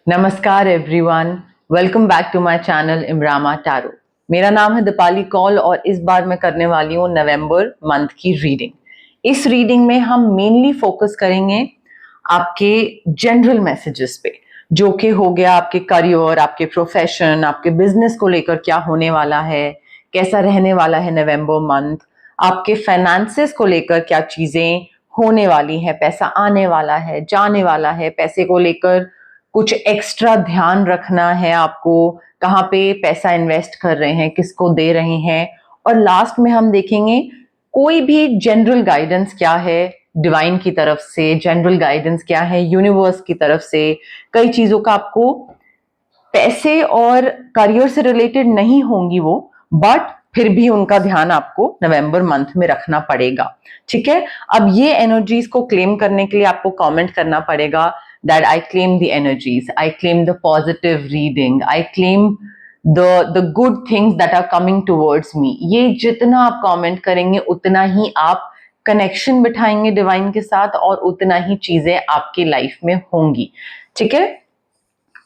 नमस्कार everyone, welcome back to my channel इमरामा tarot. मेरा नाम है दीपाली कौल और इस बार मैं करने वाली हूँ नवंबर मंथ की रीडिंग। इस रीडिंग में हम मेनली फोकस करेंगे आपके जनरल मैसेजेस पे, जो कि हो गया आपके करियर, आपके प्रोफेशन, आपके बिजनेस को लेकर क्या होने वाला है, कैसा रहने वाला है नवंबर मंथ, आपके फाइनेंसेस को लेकर क्या चीजें होने वाली है, पैसा आने वाला है, जाने वाला है, पैसे को लेकर कुछ एक्स्ट्रा ध्यान रखना है आपको, कहाँ पे पैसा इन्वेस्ट कर रहे हैं, किसको दे रहे हैं, और लास्ट में हम देखेंगे कोई भी जनरल गाइडेंस क्या है डिवाइन की तरफ से, जनरल गाइडेंस क्या है यूनिवर्स की तरफ से। कई चीजों का आपको पैसे और करियर से रिलेटेड नहीं होंगी वो, बट फिर भी उनका ध्यान आपको नवंबर मंथ में रखना पड़ेगा। ठीक है, अब ये एनर्जीज को क्लेम करने के लिए आपको कमेंट करना पड़ेगा that I claim the energies, I claim the positive reading, I claim the good things that are coming towards me। ये जितना आप कमेंट करेंगे उतना ही आप कनेक्शन बिठाएंगे डिवाइन के साथ और उतना ही चीजें आपकी लाइफ में होंगी। ठीक है,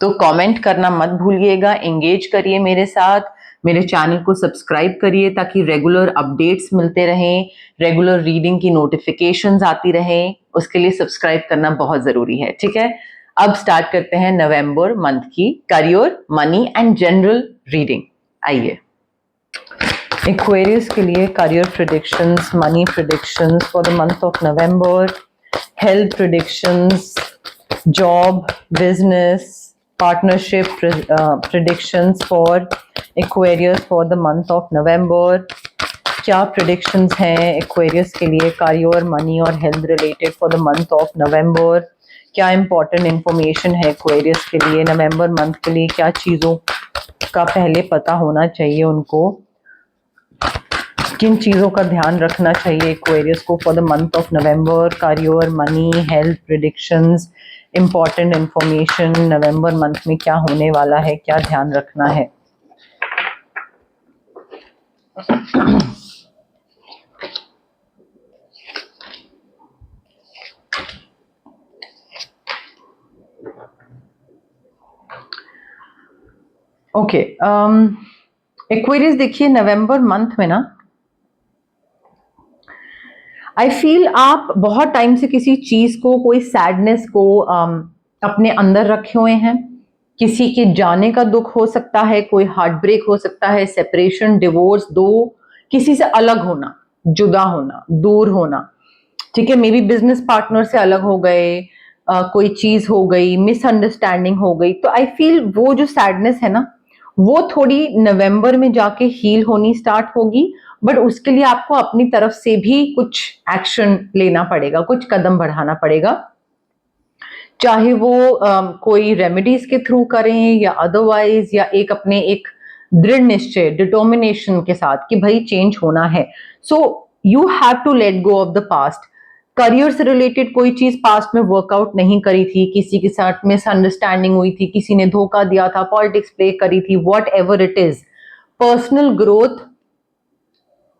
तो कमेंट करना मत भूलिएगा, एंगेज करिए मेरे साथ, मेरे चैनल को सब्सक्राइब करिए ताकि रेगुलर अपडेट्स मिलते रहें, रेगुलर रीडिंग की नोटिफिकेशंस आती रहें। उसके लिए सब्सक्राइब करना बहुत जरूरी है। ठीक है, अब स्टार्ट करते हैं नवंबर मंथ की career, money and general reading. आइए, एक्वेरियस के लिए career predictions, money predictions for the month of November, health predictions, job, business, partnership predictions for Aquarius for the month of November। क्या predictions हैं Aquarius के लिए career, money और health related for the month of November? क्या important information है Aquarius के लिए November month के लिए? क्या चीज़ों का पहले पता होना चाहिए उनको, किन चीज़ों का ध्यान रखना चाहिए Aquarius को for the month of November? career, money, health predictions, important information, November month में क्या होने वाला है, क्या ध्यान रखना है। ओके, एक्वेरियस देखिए नवंबर मंथ में ना, आई फील आप बहुत टाइम से किसी चीज को, कोई सैडनेस को अपने अंदर रखे हुए हैं। किसी के जाने का दुख हो सकता है, कोई हार्ट ब्रेक हो सकता है, सेपरेशन, डिवोर्स, दो किसी से अलग होना, जुदा होना, दूर होना। ठीक है, मे बी बिजनेस पार्टनर से अलग हो गए, कोई चीज हो गई, मिसअंडरस्टैंडिंग हो गई। तो आई फील वो जो सैडनेस है ना, वो थोड़ी नवंबर में जाके हील होनी स्टार्ट होगी, बट उसके लिए आपको अपनी तरफ से भी कुछ एक्शन लेना पड़ेगा, कुछ कदम बढ़ाना पड़ेगा, चाहे वो कोई रेमेडीज के थ्रू करें या अदरवाइज, या एक अपने एक दृढ़ निश्चय, डिटर्मिनेशन के साथ कि भाई चेंज होना है। So you have to let go of the past. Career से रिलेटेड कोई चीज पास्ट में वर्कआउट नहीं करी थी, किसी के साथ मिसअंडरस्टैंडिंग हुई थी, किसी ने धोखा दिया था, पॉलिटिक्स प्ले करी थी, what ever it is, personal growth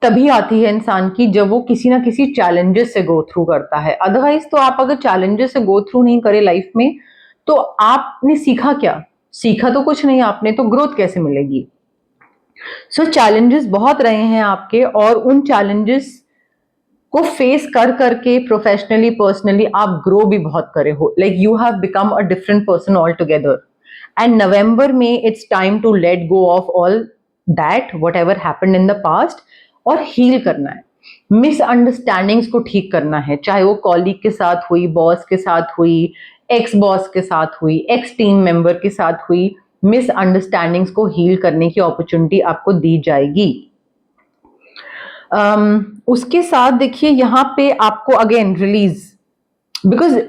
तभी आती है इंसान की जब वो किसी ना किसी चैलेंजेस से गो थ्रू करता है। अदरवाइज तो आप अगर चैलेंजेस से गो थ्रू नहीं करे लाइफ में, तो आपने सीखा क्या? सीखा तो कुछ नहीं आपने, तो ग्रोथ कैसे मिलेगी? सो चैलेंजेस बहुत रहे हैं आपके, और उन चैलेंजेस को फेस कर करके प्रोफेशनली, पर्सनली आप ग्रो भी बहुत करे हो, like you have become a different person all together. And November में it's time to let go of all that whatever happened in the past, और हील करना है, मिसअंडरस्टैंडिंग्स को ठीक करना है, चाहे वो कॉलीग के साथ हुई, बॉस के साथ हुई, एक्स बॉस के साथ हुई, एक्स टीम मेंबर के साथ हुई, मिसअंडरस्टैंडिंग्स को हील करने की अपॉर्चुनिटी आपको दी जाएगी। उसके साथ देखिए यहाँ पे आपको अगेन रिलीज, बिकॉज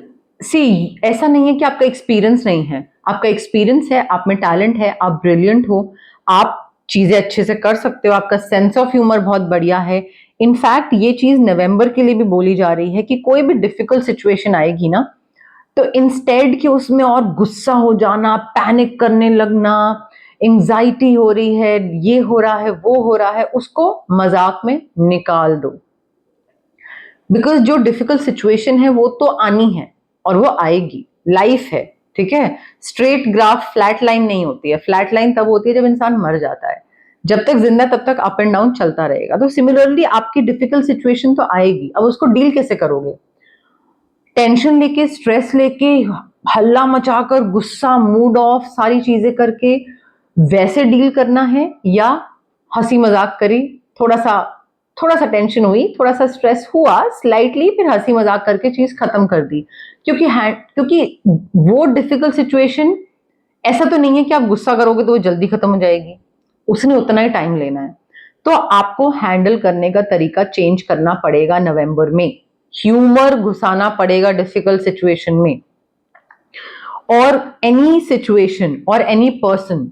सी ऐसा नहीं है कि आपका एक्सपीरियंस नहीं है, आपका एक्सपीरियंस है, आप में टैलेंट है, आप ब्रिलियंट हो, आप चीजें अच्छे से कर सकते हो, आपका सेंस ऑफ ह्यूमर बहुत बढ़िया है। इनफैक्ट ये चीज नवंबर के लिए भी बोली जा रही है कि कोई भी डिफिकल्ट सिचुएशन आएगी ना, तो इंस्टेड कि उसमें और गुस्सा हो जाना, पैनिक करने लगना, एंजाइटी हो रही है, ये हो रहा है, वो हो रहा है, उसको मजाक में निकाल दो। बिकॉज जो डिफिकल्ट सिचुएशन है वो तो आनी है और वो आएगी, लाइफ है। ठीक है, स्ट्रेट ग्राफ फ्लैट लाइन नहीं होती है, फ्लैट लाइन तब होती है जब इंसान मर जाता है, जब तक जिंदा तब तक अप एंड डाउन चलता रहेगा। तो सिमिलरली आपकी डिफिकल्ट सिचुएशन तो आएगी, अब उसको डील कैसे करोगे? टेंशन लेके, स्ट्रेस लेके, हल्ला मचाकर, गुस्सा, मूड ऑफ, सारी चीजें करके वैसे डील करना है, या हंसी मजाक करी, थोड़ा सा टेंशन हुई, थोड़ा सा स्ट्रेस हुआ स्लाइटली, फिर हंसी मजाक करके चीज खत्म कर दी। क्योंकि वो डिफिकल्ट सिचुएशन ऐसा तो नहीं है कि आप गुस्सा करोगे तो वो जल्दी खत्म हो जाएगी, उसने उतना ही टाइम लेना है। तो आपको हैंडल करने का तरीका चेंज करना पड़ेगा नवंबर में, ह्यूमर घुसाना पड़ेगा डिफिकल्ट सिचुएशन में, और एनी सिचुएशन और any person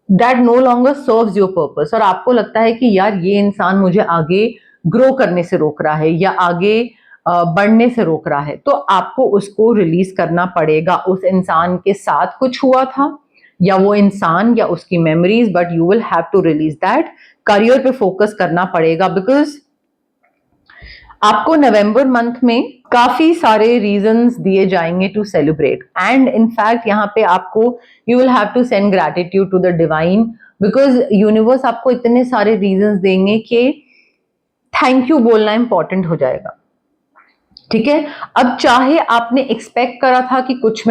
that no longer serves your purpose, और आपको लगता है कि यार ये इंसान मुझे आगे ग्रो करने से रोक रहा है या आगे बढ़ने से रोक रहा है, तो आपको उसको रिलीज करना पड़ेगा। उस इंसान के साथ कुछ हुआ था, या वो इंसान या उसकी memories, but you will have to release that. Career पे फोकस करना पड़ेगा, बिकॉज आपको नवंबर मंथ में काफी सारे रीजंस दिए जाएंगे टू सेलिब्रेट, एंड इनफैक्ट यहाँ पे आपको you will have to send gratitude to the divine, because universe आपको इतने सारे रीजंस देंगे कि थैंक यू बोलना इंपॉर्टेंट हो जाएगा। ठीक है, अब चाहे आपने एक्सपेक्ट करा था कि कुछ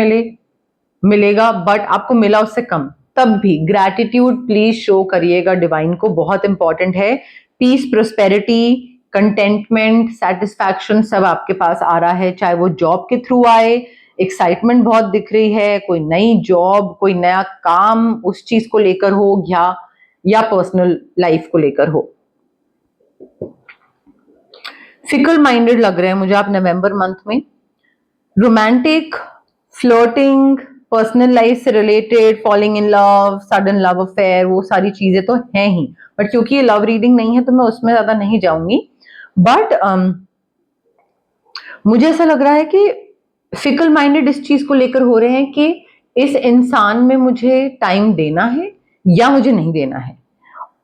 मिलेगा, बट आपको मिला उससे कम, तब भी ग्रैटिट्यूड प्लीज शो करिएगा डिवाइन को, बहुत इंपॉर्टेंट है। पीस, प्रोस्पेरिटी, कंटेंटमेंट, सेटिस्फैक्शन सब आपके पास आ रहा है, चाहे वो जॉब के थ्रू आए, एक्साइटमेंट बहुत दिख रही है, कोई नई जॉब, कोई नया काम उस चीज को लेकर हो, या पर्सनल लाइफ को लेकर हो। फिकल माइंडेड लग रहे हैं मुझे आप नवंबर मंथ में। रोमांटिक, फ्लर्टिंग, पर्सनल लाइफ से related, falling in love, sudden love affair, वो सारी चीजें तो हैं ही, बट क्योंकि ये लव रीडिंग नहीं है तो मैं उसमें ज्यादा नहीं जाऊंगी। बट मुझे ऐसा लग रहा है कि फिकल माइंडेड इस चीज को लेकर हो रहे हैं कि इस इंसान में मुझे टाइम देना है या मुझे नहीं देना है।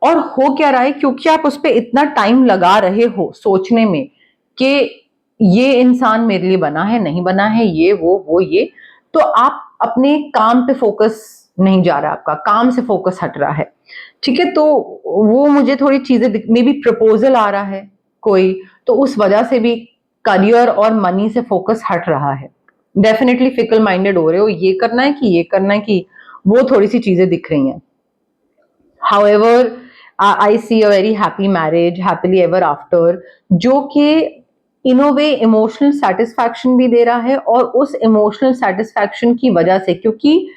और हो क्या रहा है, क्योंकि आप उस पर इतना टाइम लगा रहे हो सोचने में कि ये इंसान मेरे लिए बना है, नहीं बना है, ये वो ये, तो आप अपने काम पे फोकस नहीं जा रहा, आपका काम से फोकस हट रहा है। ठीक है, तो वो मुझे थोड़ी चीजें, मे बी प्रपोजल आ रहा है कोई, तो उस वजह से भी करियर और मनी से फोकस हट रहा है। डेफिनेटली फिकल माइंडेड हो रहे हो, ये करना है कि ये करना है कि वो, थोड़ी सी चीजें दिख रही हैं। However I see a very happy marriage, happily ever after, जो कि इन अ वे इमोशनल सेटिस्फैक्शन भी दे रहा है, और उस इमोशनल सेटिस्फैक्शन की वजह से, क्योंकि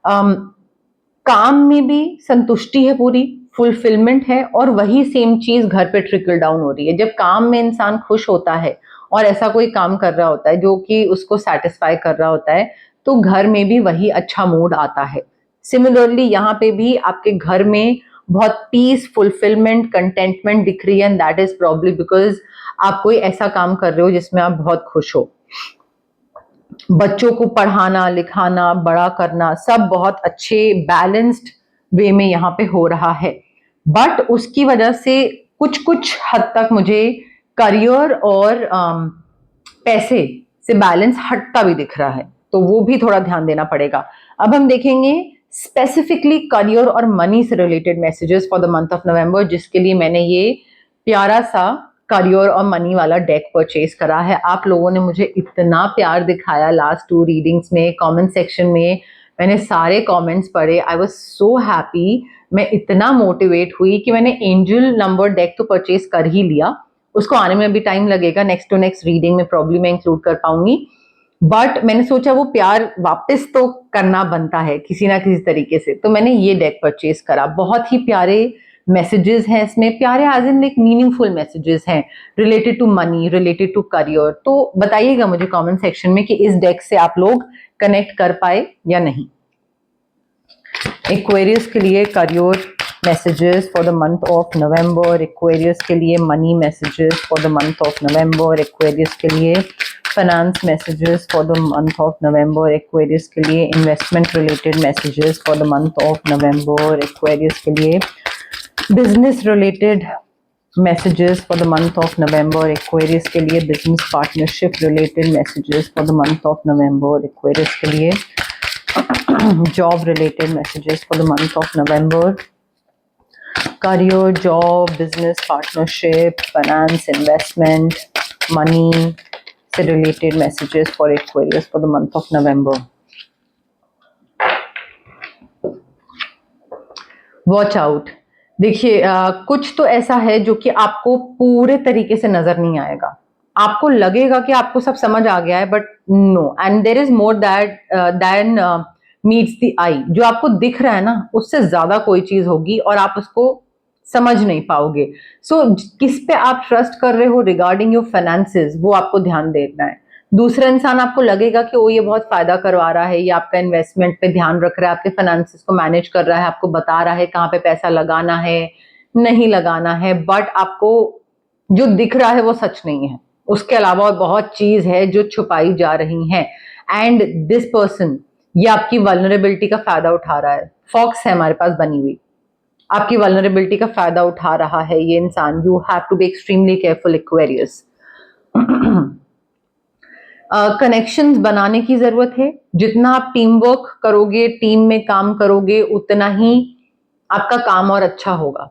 काम में भी संतुष्टि है, पूरी फुलफिलमेंट है, और वही सेम चीज घर पे ट्रिकल डाउन हो रही है। जब काम में इंसान खुश होता है और ऐसा कोई काम कर रहा होता है जो कि उसको सेटिस्फाई कर रहा होता है, तो घर में भी वही अच्छा मूड आता है। सिमिलरली यहाँ पे भी आपके घर में बहुत पीस, फुलफिलमेंट, कंटेंटमेंट दिख रही है, and that is probably because आप कोई ऐसा काम कर रहे हो जिसमें आप बहुत खुश हो। बच्चों को पढ़ाना, लिखाना, बड़ा करना, सब बहुत अच्छे बैलेंस्ड वे में यहाँ पे हो रहा है, बट उसकी वजह से कुछ हद तक मुझे करियर और पैसे से बैलेंस हटता भी दिख रहा है, तो वो भी थोड़ा ध्यान देना पड़ेगा। अब हम देखेंगे स्पेसिफिकली करियर और मनी से related messages for the month of November, जिसके लिए मैंने ये प्यारा सा करियर और मनी वाला डेक परचेज करा है। आप लोगों ने मुझे इतना प्यार दिखाया लास्ट 2 रीडिंग्स में, कमेंट सेक्शन में मैंने सारे कमेंट्स पढ़े, आई वाज सो हैप्पी। मैं इतना मोटिवेट हुई कि मैंने एंजल नंबर डेक तो परचेज कर ही लिया, उसको आने में भी टाइम लगेगा, नेक्स्ट टू नेक्स्ट रीडिंग में प्रॉब्लम मैं इंक्लूड कर पाऊंगी, बट मैंने सोचा वो प्यार वापस तो करना बनता है किसी ना किसी तरीके से, तो मैंने ये डेक परचेज करा। बहुत ही प्यारे मैसेजेस हैं इसमें, प्यारे as in like meaningful messages हैं related to money, related to career. तो बताइएगा मुझे कमेंट सेक्शन में कि इस डेक से आप लोग कनेक्ट कर पाए या नहीं। एक्वेरियस के लिए career messages for the month of November, Aquarius के लिए money messages for the month of November, Aquarius के लिए finance messages for the month of November, Aquarius के लिए investment related messages for the month of November, Aquarius के लिए business related messages for the month of November, Aquarius के लिए business partnership related messages for the month of November, Aquarius के लिए job related messages for the month of November. Career, job, business, partnership, finance, investment, money से related messages for Aquarius for the month of November. Watch out. देखिए कुछ तो ऐसा है जो कि आपको पूरे तरीके से नजर नहीं आएगा, आपको लगेगा कि आपको सब समझ आ गया है, but no, and there is more that then meets the eye. जो आपको दिख रहा है ना, उससे ज्यादा कोई चीज होगी और आप उसको समझ नहीं पाओगे. सो किस पे आप ट्रस्ट कर रहे हो रिगार्डिंग योर फाइनेंसेस, वो आपको ध्यान देना है. दूसरा इंसान आपको लगेगा कि वो ये बहुत फायदा करवा रहा है, ये आपका इन्वेस्टमेंट पे ध्यान रख रहा है, आपके फाइनेंसेस को मैनेज कर रहा है, आपको बता रहा है कहाँ पे पैसा लगाना है, नहीं लगाना है, बट आपको जो दिख रहा है वो सच नहीं है. उसके अलावा बहुत चीज है जो छुपाई जा रही है. एंड दिस पर्सन ये आपकी वल्नरेबिलिटी का फायदा उठा रहा है. फॉक्स है हमारे पास बनी हुई, आपकी वल्नरेबिलिटी का फायदा उठा रहा है ये इंसान. You have to be extremely careful Aquarius. Connections बनाने की जरूरत है. जितना आप टीम वर्क करोगे, टीम में काम करोगे, उतना ही आपका काम और अच्छा होगा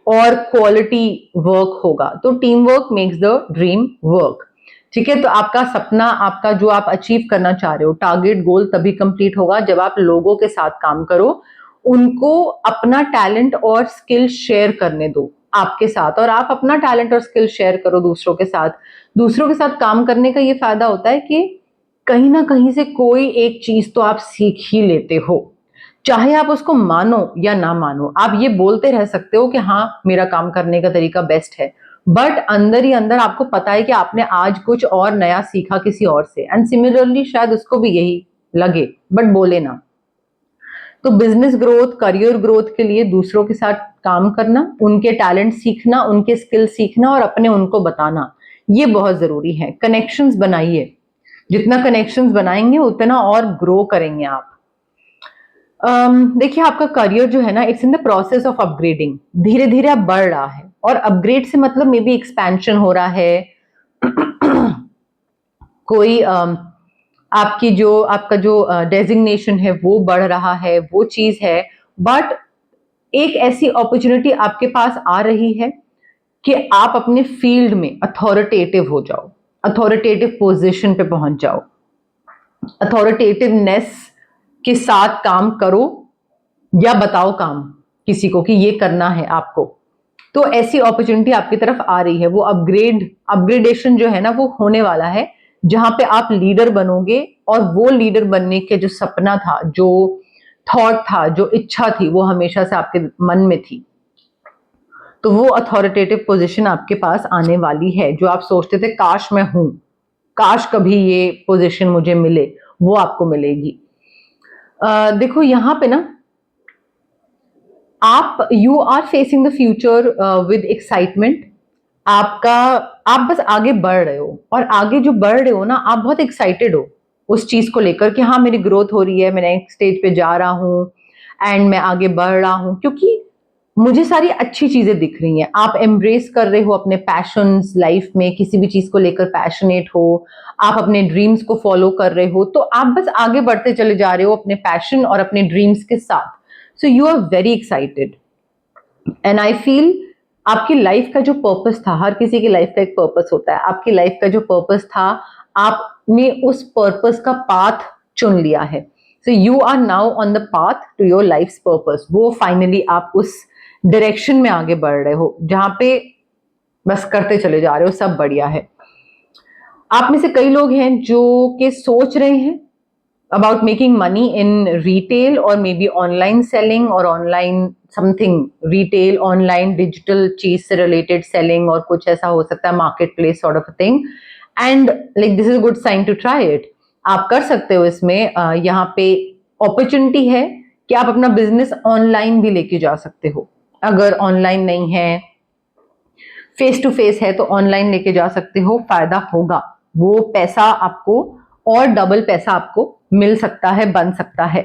और क्वालिटी वर्क होगा. तो team work makes the dream work. ठीक है, तो आपका सपना, आपका जो आप अचीव करना चाह रहे हो, टारगेट गोल तभी कंप्लीट होगा जब आप लोगों के साथ काम करो, उनको अपना टैलेंट और स्किल शेयर करने दो आपके साथ, और आप अपना टैलेंट और स्किल शेयर करो दूसरों के साथ. दूसरों के साथ काम करने का ये फायदा होता है कि कहीं ना कहीं से कोई एक चीज तो आप सीख ही लेते हो, चाहे आप उसको मानो या ना मानो. आप ये बोलते रह सकते हो कि हाँ मेरा काम करने का तरीका बेस्ट है, बट अंदर ही अंदर आपको पता है कि आपने आज कुछ और नया सीखा किसी और से, एंड सिमिलरली शायद उसको भी यही लगे बट बोले ना. तो बिजनेस ग्रोथ, करियर ग्रोथ के लिए दूसरों के साथ काम करना, उनके टैलेंट सीखना, उनके स्किल सीखना और अपने उनको बताना, ये बहुत जरूरी है. कनेक्शंस बनाइए, जितना कनेक्शंस बनाएंगे उतना और ग्रो करेंगे आप. देखिए आपका करियर जो है ना, it's in the process of upgrading. धीरे धीरे आप बढ़ रहा है, और अपग्रेड से मतलब मे बी एक्सपेंशन हो रहा है. कोई आपका जो डेजिग्नेशन है वो बढ़ रहा है, वो चीज है. बट एक ऐसी अपॉर्चुनिटी आपके पास आ रही है कि आप अपने फील्ड में अथॉरिटेटिव हो जाओ, अथॉरिटेटिव पोजीशन पे पहुंच जाओ, अथॉरिटेटिवनेस के साथ काम करो या बताओ काम किसी को कि ये करना है आपको. तो ऐसी अपॉर्चुनिटी आपकी तरफ आ रही है. वो अपग्रेडेशन जो है ना, वो होने वाला है, जहां पे आप लीडर बनोगे, और वो लीडर बनने के जो सपना था, जो थॉट था, जो इच्छा थी, वो हमेशा से आपके मन में थी. तो वो अथॉरिटेटिव पोजीशन आपके पास आने वाली है. जो आप सोचते थे काश मैं हूं, काश कभी ये पोजीशन मुझे मिले, वो आपको मिलेगी. देखो यहाँ पे ना, you are facing the future with excitement. आप बस आगे बढ़ रहे हो, और आगे जो बढ़ रहे हो ना, आप बहुत एक्साइटेड हो उस चीज को लेकर कि हाँ मेरी ग्रोथ हो रही है, मैं नेक्स्ट स्टेज पे जा रहा हूँ एंड मैं आगे बढ़ रहा हूँ, क्योंकि मुझे सारी अच्छी चीजें दिख रही हैं. आप एम्ब्रेस कर रहे हो अपने पैशंस लाइफ में, किसी भी चीज को लेकर पैशनेट हो, आप अपने ड्रीम्स को फॉलो कर रहे हो, तो आप बस आगे बढ़ते चले जा रहे हो अपने पैशन और अपने ड्रीम्स के साथ. So you are very excited, and I feel आपकी लाइफ का जो पर्पस था, हर किसी की लाइफ का एक पर्पस होता है, आपकी लाइफ का जो पर्पस था, आपने उस पर्पस का पाथ चुन लिया है. So you are now on the path to your life purpose. वो फाइनली आप उस डायरेक्शन में आगे बढ़ रहे हो जहां पे बस करते चले जा रहे हो, सब बढ़िया है. आप में से कई लोग हैं जो कि सोच रहे हैं about making money in retail or maybe online selling or online something retail, online digital चीज से related selling, और कुछ ऐसा हो सकता है marketplace sort of a thing, and like this is a good sign to try it. आप कर सकते हो इसमें. यहाँ पे opportunity है कि आप अपना business online भी लेके जा सकते हो. अगर online नहीं है, face to face है, तो online लेके जा सकते हो, फायदा होगा. वो पैसा आपको और डबल पैसा आपको मिल सकता है, बन सकता है.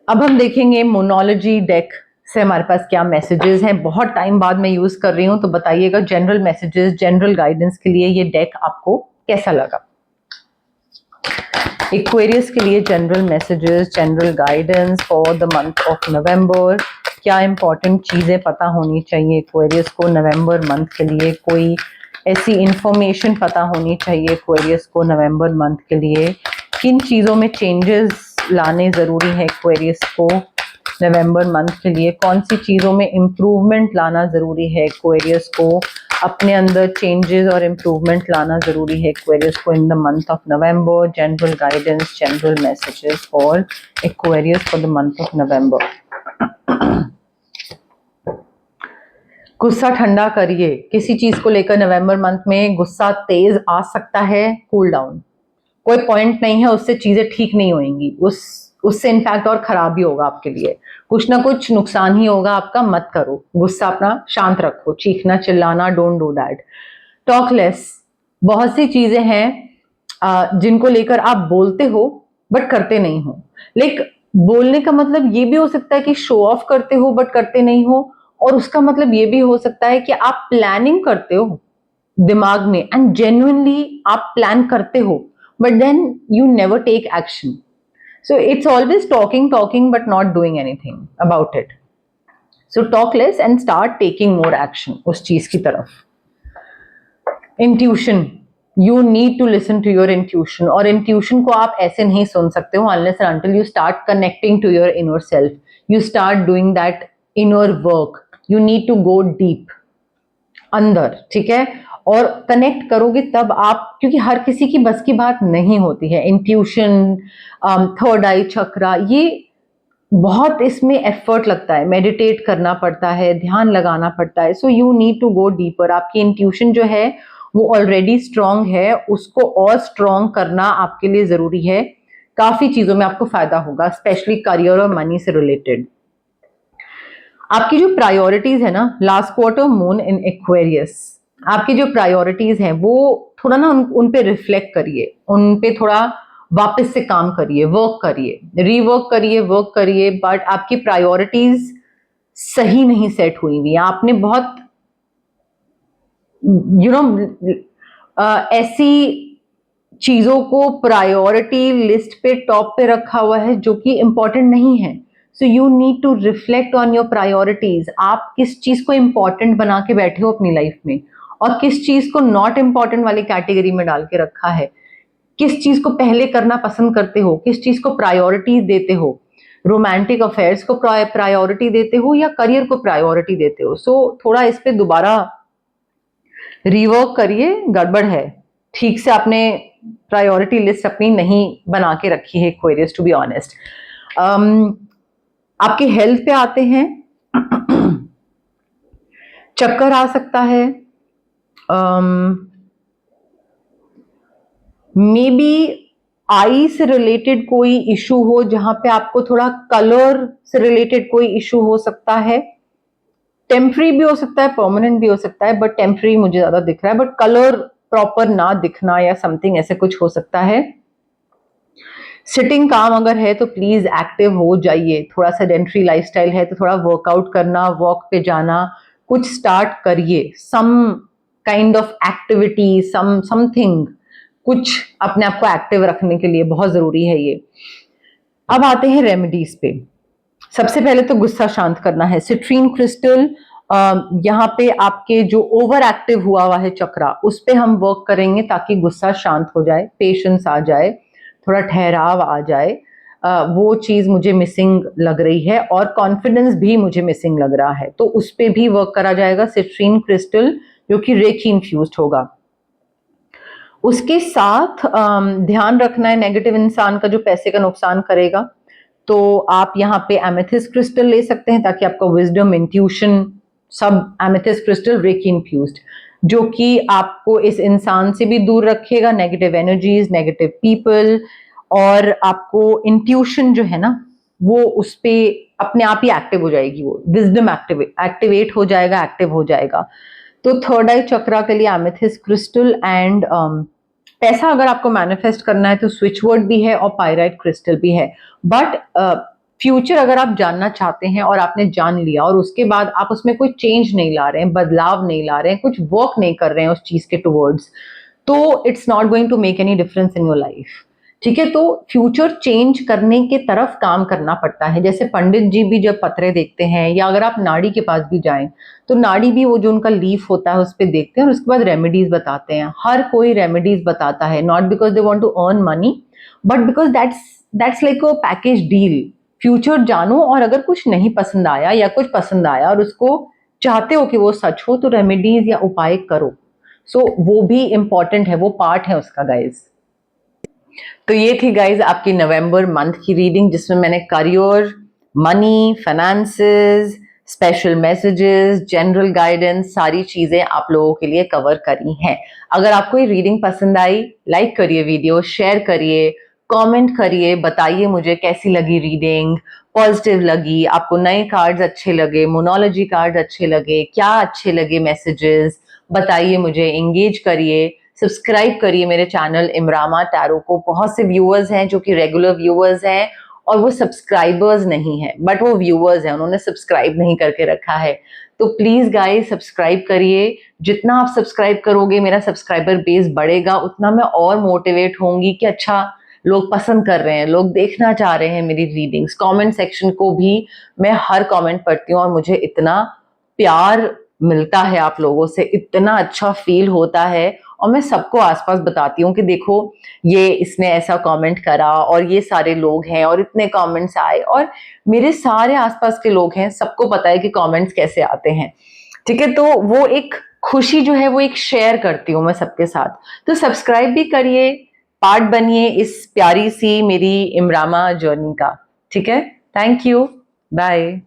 अब हम देखेंगे मोनोलॉजी डेक से हमारे पास क्या मैसेजेस हैं. बहुत टाइम बाद मैं यूज कर रही हूं, तो बताइएगा जनरल मैसेजेस, जनरल गाइडेंस के लिए ये डेक आपको कैसा लगा. एक्वेरियस के लिए general messages, general guidance for the month of November. क्या इंपॉर्टेंट चीज़ें पता होनी चाहिए एक्वेरियस को नवंबर मंथ के लिए? कोई ऐसी इंफॉर्मेशन पता होनी चाहिए एक्वेरियस को नवंबर मंथ के लिए? किन चीज़ों में चेंजेस लाने ज़रूरी है एक्वेरियस को नवंबर मंथ के लिए? कौन सी चीज़ों में इम्प्रूवमेंट लाना ज़रूरी है एक्वेरियस को? अपने अंदर चेंजेस और इम्प्रूवमेंट लाना ज़रूरी है एक्वेरियस को in the month of November. General guidance, general messages for Aquarius for the month of November. गुस्सा ठंडा करिए। किसी चीज़ को लेकर नवंबर मंथ में गुस्सा तेज आ सकता है, कूल डाउन। कोई पॉइंट नहीं है, उससे चीज़ें ठीक नहीं होंगी, उससे इनफैक्ट और खराब ही होगा आपके लिए, कुछ ना कुछ नुकसान ही होगा आपका। मत करो, गुस्सा अपना शांत रखो, चीखना चिल्लाना, don't do that. Talk less. बहुत सी चीजें हैं जिनको लेकर आप बोलते हो बट करते नहीं हो। लाइक बोलने का मतलब ये भी हो सकता है कि शो ऑफ करते हो बट करते नहीं हो, और उसका मतलब ये भी हो सकता है कि आप प्लानिंग करते हो दिमाग में एंड जेन्युइनली आप प्लान करते हो but then you never take action. So it's always talking, but not doing anything about it. So talk less and start taking more action उस चीज की तरफ। Intuition, you need to listen to your intuition, और intuition को आप ऐसे नहीं सुन सकते हो unless and until you start connecting to your inner self. You start doing that inner work. You need to go deep अंदर, ठीक है? और कनेक्ट करोगे तब आप, क्योंकि हर किसी की बस की बात नहीं होती है। इंट्यूशन, थर्ड आई चक्रा, ये बहुत इसमें एफर्ट लगता है, मेडिटेट करना पड़ता है, ध्यान लगाना पड़ता है। So you need to go deeper. आपकी इंट्यूशन जो है वो ऑलरेडी स्ट्रांग है, उसको और स्ट्रांग करना आपके लिए जरूरी है। काफी चीजों में आपको फायदा होगा, स्पेशली करियर और मनी से रिलेटेड। आपकी जो प्रायोरिटीज है ना, last quarter moon in Aquarius, आपकी जो प्रायोरिटीज हैं वो थोड़ा ना उन पे रिफ्लेक्ट करिए, उन पे थोड़ा वापस से काम करिए, वर्क करिए, रीवर्क करिए, वर्क करिए। बट आपकी प्रायोरिटीज सही नहीं सेट हुई हुई, आपने बहुत ऐसी चीजों को प्रायोरिटी लिस्ट पे टॉप पे रखा हुआ है जो कि इंपॉर्टेंट नहीं है। So you need to reflect on your priorities. आप किस चीज को इंपॉर्टेंट बना के बैठे हो अपनी लाइफ में, और किस चीज को नॉट इंपॉर्टेंट वाली कैटेगरी में डाल के रखा है। किस चीज को पहले करना पसंद करते हो, किस चीज को प्रायोरिटीज देते हो, रोमांटिक अफेयर्स को प्रायोरिटी देते हो या करियर को प्रायोरिटी देते हो। सो थोड़ा इस पे दोबारा रिवर्क करिए, गड़बड़ है, ठीक से आपने प्रायोरिटी लिस्ट अपनी नहीं बना के रखी है एक्वेरियस, टू बी ऑनेस्ट। आपके हेल्थ पे आते हैं। चक्कर आ सकता है, मे बी आई से रिलेटेड कोई इशू हो, जहां पे आपको थोड़ा कलर से रिलेटेड कोई इशू हो सकता है। टेम्पररी भी हो सकता है, परमानेंट भी हो सकता है, बट टेम्पररी मुझे ज्यादा दिख रहा है। बट कलर प्रॉपर ना दिखना या समथिंग ऐसे कुछ हो सकता है। सिटिंग काम अगर है तो प्लीज एक्टिव हो जाइए। थोड़ा सेडेंटरी लाइफस्टाइल है तो थोड़ा वर्कआउट करना, वॉक पे जाना, कुछ स्टार्ट करिए, some kind of activity, something, कुछ अपने आप को एक्टिव रखने के लिए बहुत जरूरी है ये। अब आते हैं रेमेडीज पे। सबसे पहले तो गुस्सा शांत करना है। सिट्रीन क्रिस्टल, यहाँ पे आपके जो ओवर एक्टिव हुआ है चक्रा, उस पे हम वर्क करेंगे ताकि गुस्सा शांत हो जाए, पेशेंस आ जाए, थोड़ा ठहराव आ जाए। वो चीज मुझे मिसिंग लग रही है, और कॉन्फिडेंस भी मुझे मिसिंग लग रहा है, तो उस पे भी वर्क करा जाएगा। सिट्रीन क्रिस्टल जो कि रेकी इन्फ्यूज्ड होगा। उसके साथ ध्यान रखना है नेगेटिव इंसान का जो पैसे का नुकसान करेगा। तो आप यहाँ पे एमेथिस्ट क्रिस्टल ले सकते हैं ताकि आपका विजडम, इंट्यूशन सब एमेथिस्ट क्रिस्टल रेकी इन्फ्यूज्ड, जो कि आपको इस इंसान से भी दूर रखेगा, नेगेटिव एनर्जीज, नेगेटिव पीपल, और आपको इंट्यूशन जो है ना वो उस पे अपने आप ही एक्टिव हो जाएगी, वो विजडम एक्टिवेट हो जाएगा, एक्टिव हो जाएगा। तो थर्ड आई चक्रा के लिए एमेथिस्ट क्रिस्टल एंड पैसा अगर आपको मैनिफेस्ट करना है तो स्विच वर्ड भी है और पायराइट क्रिस्टल भी है। बट फ्यूचर अगर आप जानना चाहते हैं और आपने जान लिया और उसके बाद आप उसमें कोई चेंज नहीं ला रहे हैं, बदलाव नहीं ला रहे हैं, कुछ वर्क नहीं कर रहे हैं उस चीज के टुवर्ड्स, तो it's not going to make any difference in your life. ठीक है। तो फ्यूचर चेंज करने के तरफ काम करना पड़ता है। जैसे पंडित जी भी जब पत्रे देखते हैं, या अगर आप नाड़ी के पास भी जाएं तो नाड़ी भी वो जो उनका लीफ होता है उस पर देखते हैं और उसके बाद रेमेडीज बताते हैं। हर कोई रेमेडीज बताता है, not because they want to earn money, but because that's like a package deal. Future जानो, और अगर कुछ नहीं पसंद आया या कुछ पसंद आया और उसको चाहते हो कि वो सच हो, तो रेमेडीज या उपाय करो। सो वो भी इंपॉर्टेंट है, वो पार्ट है उसका गाइज। तो ये थी गाइज आपकी नवंबर मंथ की रीडिंग, जिसमें मैंने career, money, finances, special messages, general guidance, सारी चीजें आप लोगों के लिए कवर करी हैं। अगर आपको ये रीडिंग पसंद आई, लाइक करिए वीडियो, शेयर करिए, कमेंट करिए, बताइए मुझे कैसी लगी रीडिंग, पॉजिटिव लगी, आपको नए कार्ड्स अच्छे लगे, मोनोलॉजी कार्ड्स अच्छे लगे, क्या अच्छे लगे मैसेजेस, बताइए मुझे, एंगेज करिए, सब्सक्राइब करिए मेरे चैनल इमरामा टैरो को। बहुत से व्यूअर्स हैं जो कि रेगुलर व्यूअर्स हैं और वो सब्सक्राइबर्स नहीं है, बट वो व्यूअर्स हैं, उन्होंने सब्सक्राइब नहीं करके रखा है। तो प्लीज गाइस सब्सक्राइब करिए। जितना आप सब्सक्राइब करोगे मेरा सब्सक्राइबर बेस बढ़ेगा, उतना मैं और मोटिवेट होंगी कि अच्छा लोग पसंद कर रहे हैं, लोग देखना चाह रहे हैं मेरी रीडिंग्स। कमेंट सेक्शन को भी मैं हर कमेंट पढ़ती हूँ और मुझे इतना प्यार मिलता है आप लोगों से, इतना अच्छा फील होता है। और मैं सबको आसपास बताती हूँ कि देखो ये इसने ऐसा कमेंट करा और ये सारे लोग हैं और इतने कमेंट्स आए, और मेरे सारे आसपास के लोग हैं, सबको पता है कि कमेंट्स कैसे आते हैं। ठीक है, तो वो एक खुशी जो है वो एक शेयर करती हूँ मैं सबके साथ। तो सब्सक्राइब भी करिए, पार्ट बनिए इस प्यारी सी मेरी इमरामा जर्नी का। ठीक है, थैंक यू, बाय।